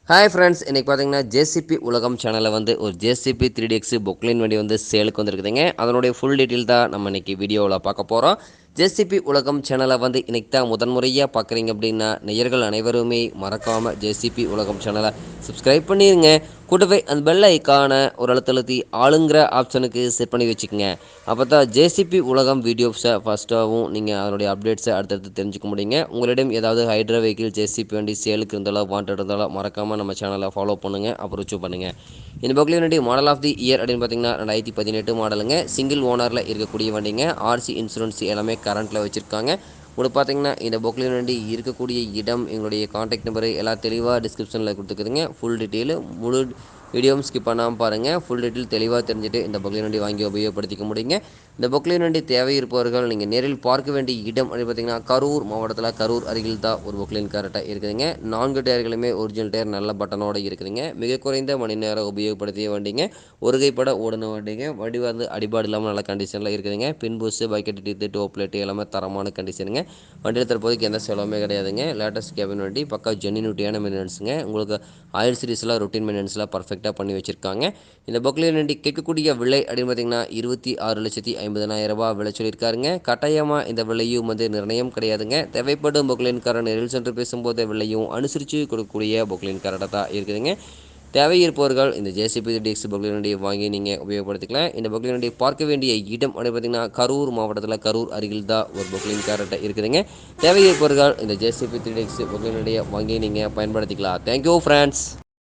Hi friends, இன்றைக்கி பார்த்தீங்கன்னா JCB உலகம் சேனலில் வந்து ஒரு ஜேசிபி 3DX பொக்லைன் வண்டி வந்து சேலுக்கு வந்துருக்குதுங்க. அதனுடைய ஃபுல் டீட்டெயில் தான் நம்ம இன்றைக்கி வீடியோவில் பார்க்க போகிறோம். ஜேசிபி உலகம் சேனலை வந்து இன்றைக்கி தான் முதன்முறையாக பார்க்குறீங்க அப்படின்னா நேயர்கள் அனைவருமே மறக்காமல் ஜேசிபி உலகம் சேனலை சப்ஸ்கிரைப் பண்ணிடுங்க. கூடவே அந்த பெல் ஐக்கான ஒரு அழுத்தழுத்தி ஆளுங்கிற ஆப்ஷனுக்கு செட் பண்ணி வச்சுக்கோங்க. அப்போ தான் ஜேசிபி உலகம் வீடியோஸை ஃபஸ்ட்டாகவும் நீங்கள் அதனுடைய அப்டேட்ஸை அடுத்தடுத்து தெரிஞ்சுக்க முடியுங்க. உங்களிடம் ஏதாவது ஹைட்ரா வெஹிக்கிள் ஜேசிபி வண்டி சேலுக்கு இருந்தாலும் வாண்டட் இருந்தாலும் மறக்காமல் நம்ம சேனலை ஃபாலோ பண்ணுங்கள், அப்ரோச் பண்ணுங்கள். இந்த பக்லி வண்டி மாடல் ஆஃப் தி இயர் அப்படின்னு பார்த்தீங்கன்னா 2018 மாடலுங்க. சிங்கிள் ஓனரில் இருக்கக்கூடிய வண்டிங்க. ஆர்சி இன்சூரன்ஸ் எல்லாமே கரண்ட்டில் வச்சுருக்காங்க. உங்களுக்கு பார்த்தீங்கன்னா இந்த பொக்லின் வண்டி இருக்கக்கூடிய இடம், எங்களுடைய காண்டாக்ட் நம்பரு எல்லாம் தெளிவாக டிஸ்கிரிப்ஷனில் கொடுத்துக்குதுங்க. ஃபுல் டீட்டெயில் முழு வீடியோவும் ஸ்கிப் பண்ணாமல் பாருங்கள். ஃபுல் டீட்டெயில் தெளிவாக தெரிஞ்சுட்டு இந்த பொக்லின் வண்டி வாங்கி உபயோகப்படுத்திக்க முடியுங்க. இந்த பொக்லின் வண்டி தேவை இருப்பவர்கள் நீங்கள் நேரில் பார்க்க வேண்டிய இடம் அப்படின்னு பார்த்தீங்கன்னா கரூர் மாவட்டத்தில் கரூர் அருகில் தான் ஒரு பொக்லின் கரெக்டாக இருக்குதுங்க. 4 டயர்களுமே ஒரிஜினல் டயர் நல்ல பட்டனோடு இருக்குதுங்க. மிக குறைந்த மணி நேரம் உபயோகப்படுத்திய வண்டிங்க. ஒரு கைப்பட ஓடின வண்டிங்க. வண்டி வந்து அடிபாடு இல்லாமல் நல்ல கண்டிஷனில் இருக்குதுங்க. பின் பூஸு, பக்கெட் டீத்து, டோ பிளேட்டு எல்லாமே தரமான கண்டிஷனுங்க. வண்டியில் தற்போதைக்கு எந்த செலவுமே கிடையாதுங்க. லேட்டஸ்ட் கேபின் வண்டி பக்கா ஜென்யூனிட்டியான மெயின்டெனன்ஸுங்க. உங்களுக்கு ஆயில் சீரிஸ்லாம் ரொட்டீன் மெயின்டெனன்ஸ்லாம் பர்ஃபெக்டாக பண்ணி வச்சுருக்காங்க. இந்த பொக்லின் வண்டி கேட்கக்கூடிய விலை அப்படின்னு பார்த்தீங்கன்னா 26,50,000 விலை சொல்லியிருக்காருங்க. கட்டாயமாக இந்த விலையும் வந்து நிர்ணயம் கிடையாதுங்க. தேவைப்படும் பொக்லின்காரன் நேரில் சென்று பேசும்போது விலையும் அனுசரித்து கொடுக்கக்கூடிய பொக்லின்காரடாக தான் இருக்குதுங்க. தேவை இருப்பவர்கள் இந்த ஜேசிபி 3DX பொக்லின் வண்டியை வாங்கி நீங்கள் உபயோகப்படுத்திக்கலாம். இந்த பொக்லின் வண்டியை பார்க்க வேண்டிய இடம் அப்படின்னு பார்த்தீங்கன்னா கரூர் மாவட்டத்தில் கரூர் அருகில் தான் ஒரு பொக்லின் கார்ட்ட இருக்குதுங்க. தேவை இருப்பவர்கள் இந்த ஜேசிபி 3DX பொக்லின் வண்டியை வாங்கி நீங்கள் பயன்படுத்திக்கலாம். Thank you friends.